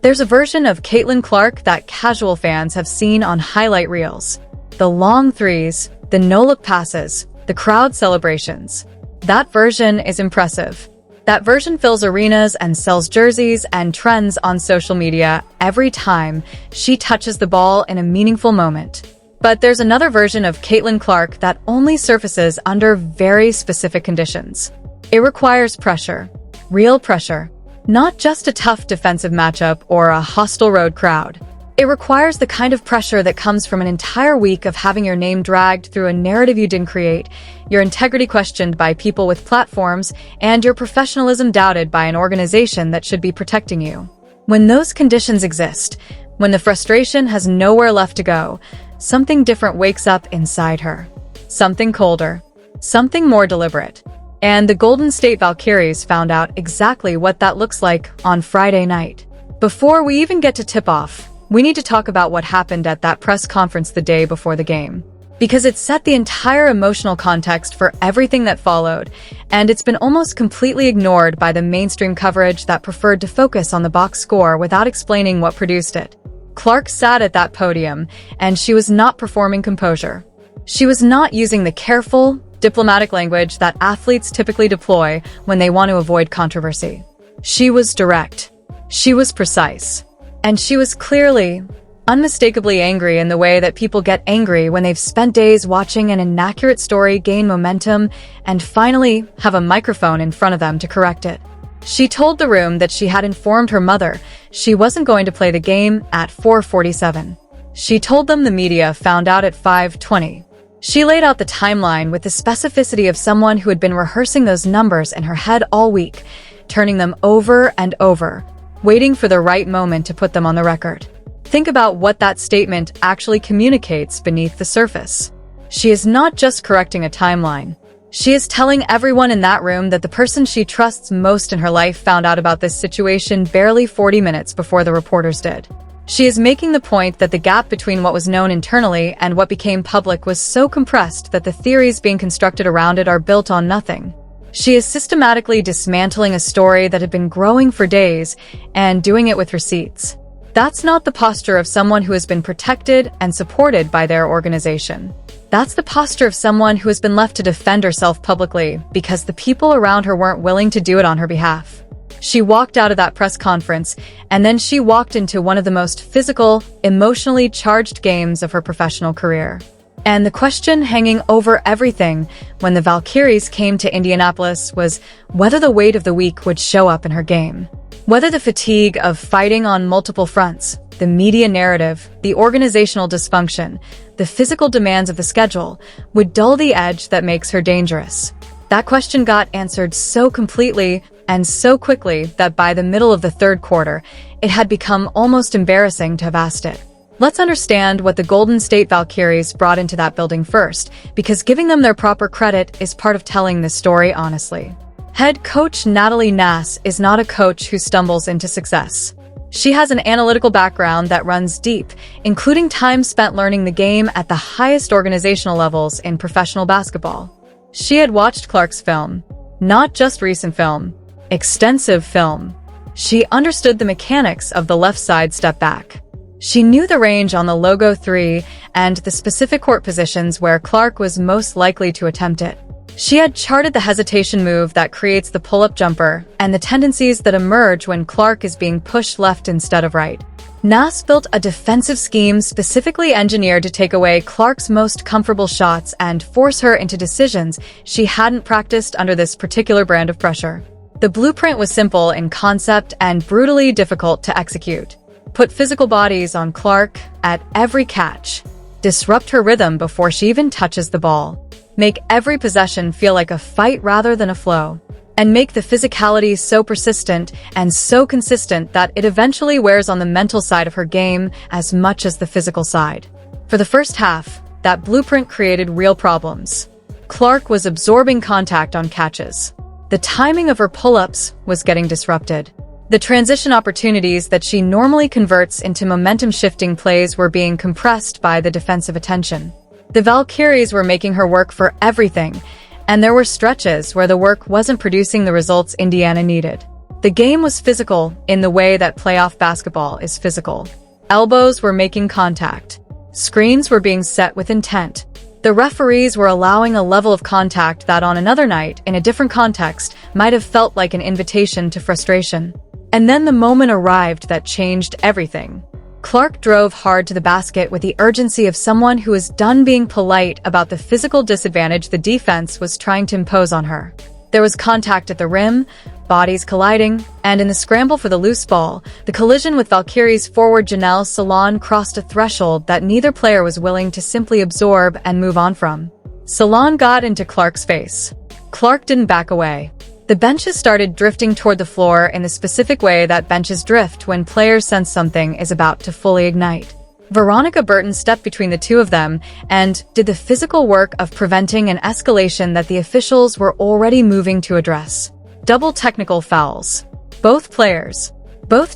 There's a version of Caitlin Clark that casual fans have seen on highlight reels. The long threes, the no-look passes, the crowd celebrations. That version is impressive. That version fills arenas and sells jerseys and trends on social media every time she touches the ball in a meaningful moment. But there's another version of Caitlin Clark that only surfaces under very specific conditions. It requires pressure, real pressure, not just a tough defensive matchup or a hostile road crowd. It requires the kind of pressure that comes from an entire week of having your name dragged through a narrative you didn't create, your integrity questioned by people with platforms, and your professionalism doubted by an organization that should be protecting you. When those conditions exist, when the frustration has nowhere left to go, something different wakes up inside her. Something colder. Something more deliberate. And the Golden State Valkyries found out exactly what that looks like on Friday night. Before we even get to tip-off, we need to talk about what happened at that press conference the day before the game. Because it set the entire emotional context for everything that followed, and it's been almost completely ignored by the mainstream coverage that preferred to focus on the box score without explaining what produced it. Clark sat at that podium, and she was not performing composure. She was not using the careful, diplomatic language that athletes typically deploy when they want to avoid controversy. She was direct. She was precise. And she was clearly, unmistakably angry in the way that people get angry when they've spent days watching an inaccurate story gain momentum and finally have a microphone in front of them to correct it. She told the room that she had informed her mother she wasn't going to play the game at 4:47. She told them the media found out at 5:20. She laid out the timeline with the specificity of someone who had been rehearsing those numbers in her head all week, turning them over and over, waiting for the right moment to put them on the record. Think about what that statement actually communicates beneath the surface. She is not just correcting a timeline. She is telling everyone in that room that the person she trusts most in her life found out about this situation barely 40 minutes before the reporters did. She is making the point that the gap between what was known internally and what became public was so compressed that the theories being constructed around it are built on nothing. She is systematically dismantling a story that had been growing for days and doing it with receipts. That's not the posture of someone who has been protected and supported by their organization. That's the posture of someone who has been left to defend herself publicly because the people around her weren't willing to do it on her behalf. She walked out of that press conference, and then she walked into one of the most physical, emotionally charged games of her professional career. And the question hanging over everything when the Valkyries came to Indianapolis was whether the weight of the week would show up in her game. Whether the fatigue of fighting on multiple fronts, the media narrative, the organizational dysfunction, the physical demands of the schedule, would dull the edge that makes her dangerous. That question got answered so completely and so quickly that by the middle of the third quarter, it had become almost embarrassing to have asked it. Let's understand what the Golden State Valkyries brought into that building first, because giving them their proper credit is part of telling this story honestly. Head coach Natalie Nakase is not a coach who stumbles into success. She has an analytical background that runs deep, including time spent learning the game at the highest organizational levels in professional basketball. She had watched Clark's film, not just recent film, extensive film. She understood the mechanics of the left side step back. She knew the range on the logo 3 and the specific court positions where Clark was most likely to attempt it. She had charted the hesitation move that creates the pull-up jumper and the tendencies that emerge when Clark is being pushed left instead of right. Nakase built a defensive scheme specifically engineered to take away Clark's most comfortable shots and force her into decisions she hadn't practiced under this particular brand of pressure. The blueprint was simple in concept and brutally difficult to execute. Put physical bodies on Clark at every catch. Disrupt her rhythm before she even touches the ball. Make every possession feel like a fight rather than a flow. And make the physicality so persistent and so consistent that it eventually wears on the mental side of her game as much as the physical side. For the first half, that blueprint created real problems. Clark was absorbing contact on catches. The timing of her pull-ups was getting disrupted. The transition opportunities that she normally converts into momentum-shifting plays were being compressed by the defensive attention. The Valkyries were making her work for everything, and there were stretches where the work wasn't producing the results Indiana needed. The game was physical in the way that playoff basketball is physical. Elbows were making contact. Screens were being set with intent. The referees were allowing a level of contact that on another night, in a different context, might have felt like an invitation to frustration. And then the moment arrived that changed everything. Clark drove hard to the basket with the urgency of someone who was done being polite about the physical disadvantage the defense was trying to impose on her. There was contact at the rim, bodies colliding, and in the scramble for the loose ball, the collision with Valkyries forward Janelle Salon crossed a threshold that neither player was willing to simply absorb and move on from. Salon got into Clark's face. Clark didn't back away. The benches started drifting toward the floor in the specific way that benches drift when players sense something is about to fully ignite. Veronica Burton stepped between the two of them and did the physical work of preventing an escalation that the officials were already moving to address. Double technical fouls. Both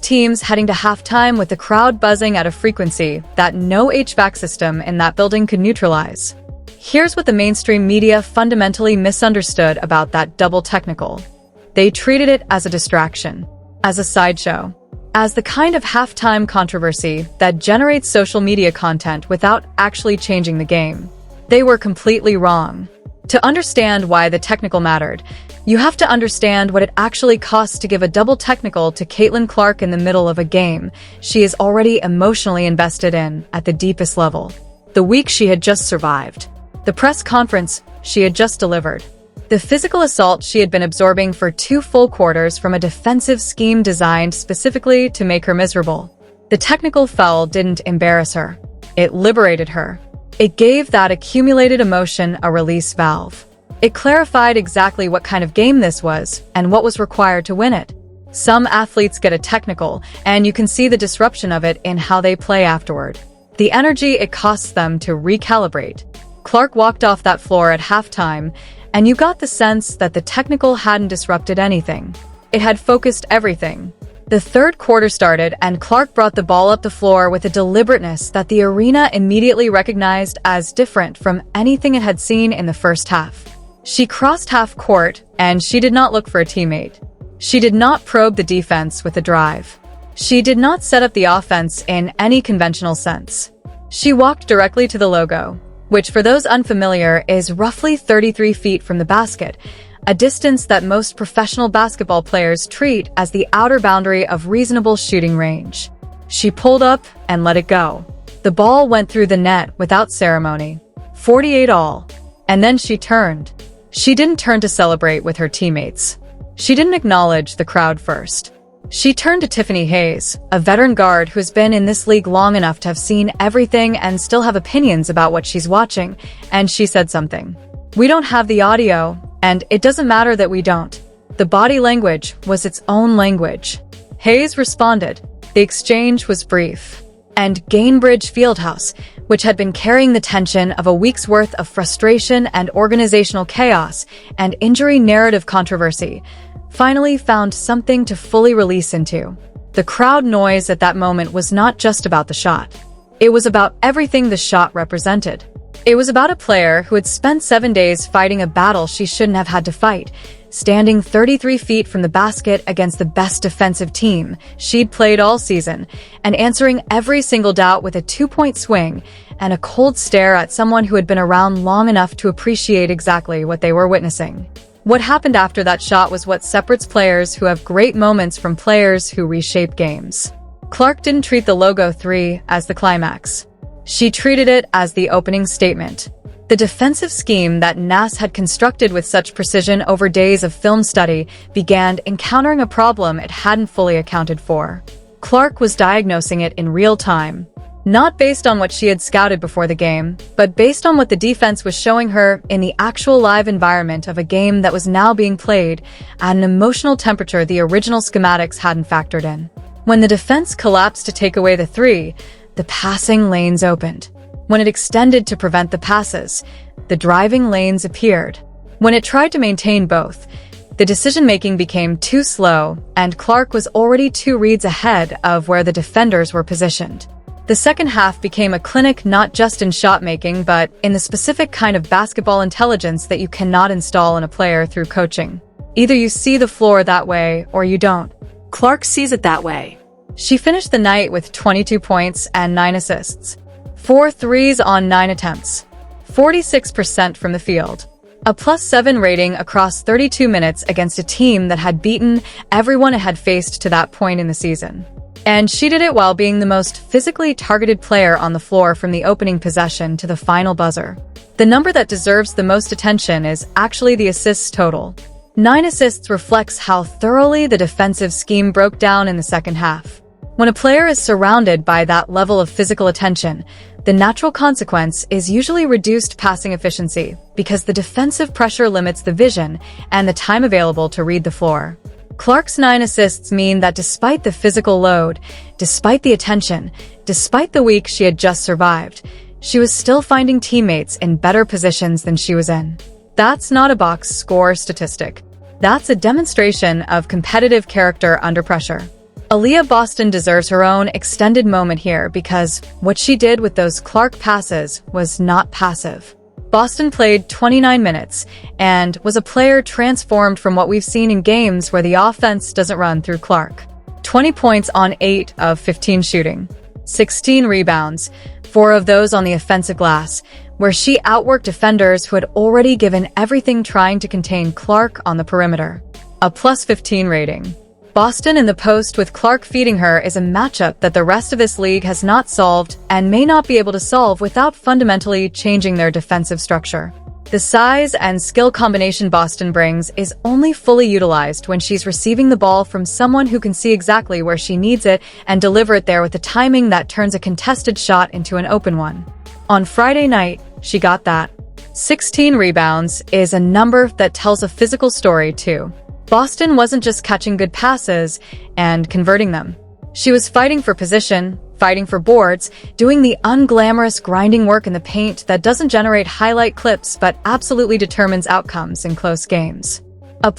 teams heading to halftime with the crowd buzzing at a frequency that no HVAC system in that building could neutralize. Here's what the mainstream media fundamentally misunderstood about that double technical. They treated it as a distraction, as a sideshow, as the kind of halftime controversy that generates social media content without actually changing the game. They were completely wrong. To understand why the technical mattered, you have to understand what it actually costs to give a double technical to Caitlin Clark in the middle of a game she is already emotionally invested in at the deepest level. The week she had just survived. The press conference she had just delivered. The physical assault she had been absorbing for 2 full quarters from a defensive scheme designed specifically to make her miserable. The technical foul didn't embarrass her. It liberated her. It gave that accumulated emotion a release valve. It clarified exactly what kind of game this was and what was required to win it. Some athletes get a technical, and you can see the disruption of it in how they play afterward. The energy it costs them to recalibrate. Clark walked off that floor at halftime, and you got the sense that the technical hadn't disrupted anything. It had focused everything. The third quarter started, and Clark brought the ball up the floor with a deliberateness that the arena immediately recognized as different from anything it had seen in the first half. She crossed half court, and she did not look for a teammate. She did not probe the defense with a drive. She did not set up the offense in any conventional sense. She walked directly to the logo, which for those unfamiliar is roughly 33 feet from the basket, a distance that most professional basketball players treat as the outer boundary of reasonable shooting range. She pulled up and let it go. The ball went through the net without ceremony. 48 all. And then she turned. She didn't turn to celebrate with her teammates. She didn't acknowledge the crowd first. She turned to Tiffany Hayes, a veteran guard who has been in this league long enough to have seen everything and still have opinions about what she's watching, and she said something. "We don't have the audio, and it doesn't matter that we don't." The body language was its own language. Hayes responded. The exchange was brief. And Gainbridge Fieldhouse, which had been carrying the tension of a week's worth of frustration and organizational chaos and injury narrative controversy, finally found something to fully release into. The crowd noise at that moment was not just about the shot. It was about everything the shot represented. It was about a player who had spent 7 days fighting a battle she shouldn't have had to fight, standing 33 feet from the basket against the best defensive team she'd played all season, and answering every single doubt with a 2-point swing and a cold stare at someone who had been around long enough to appreciate exactly what they were witnessing. What happened after that shot was what separates players who have great moments from players who reshape games. Clark didn't treat the logo 3 as the climax. She treated it as the opening statement. The defensive scheme that Nas had constructed with such precision over days of film study began encountering a problem it hadn't fully accounted for. Clark was diagnosing it in real time, not based on what she had scouted before the game, but based on what the defense was showing her in the actual live environment of a game that was now being played at an emotional temperature the original schematics hadn't factored in. When the defense collapsed to take away the 3, the passing lanes opened. When it extended to prevent the passes, the driving lanes appeared. When it tried to maintain both, the decision-making became too slow, and Clark was already 2 reads ahead of where the defenders were positioned. The second half became a clinic not just in shot-making, but in the specific kind of basketball intelligence that you cannot install in a player through coaching. Either you see the floor that way or you don't. Clark sees it that way. She finished the night with 22 points and 9 assists. 4 threes on 9 attempts. 46% from the field. A +7 rating across 32 minutes against a team that had beaten everyone it had faced to that point in the season. And she did it while being the most physically targeted player on the floor from the opening possession to the final buzzer. The number that deserves the most attention is actually the assists total. 9 assists reflects how thoroughly the defensive scheme broke down in the second half. When a player is surrounded by that level of physical attention, the natural consequence is usually reduced passing efficiency because the defensive pressure limits the vision and the time available to read the floor. Clark's 9 assists mean that despite the physical load, despite the attention, despite the week she had just survived, she was still finding teammates in better positions than she was in. That's not a box score statistic. That's a demonstration of competitive character under pressure. Aaliyah Boston deserves her own extended moment here because what she did with those Clark passes was not passive. Boston played 29 minutes and was a player transformed from what we've seen in games where the offense doesn't run through Clark. 20 points on 8 of 15 shooting. 16 rebounds, 4 of those on the offensive glass, where she outworked defenders who had already given everything trying to contain Clark on the perimeter. A +15 rating. Boston in the post with Clark feeding her is a matchup that the rest of this league has not solved and may not be able to solve without fundamentally changing their defensive structure. The size and skill combination Boston brings is only fully utilized when she's receiving the ball from someone who can see exactly where she needs it and deliver it there with the timing that turns a contested shot into an open one. On Friday night, she got that. 16 rebounds is a number that tells a physical story too. Boston wasn't just catching good passes and converting them. She was fighting for position, fighting for boards, doing the unglamorous grinding work in the paint that doesn't generate highlight clips but absolutely determines outcomes in close games. A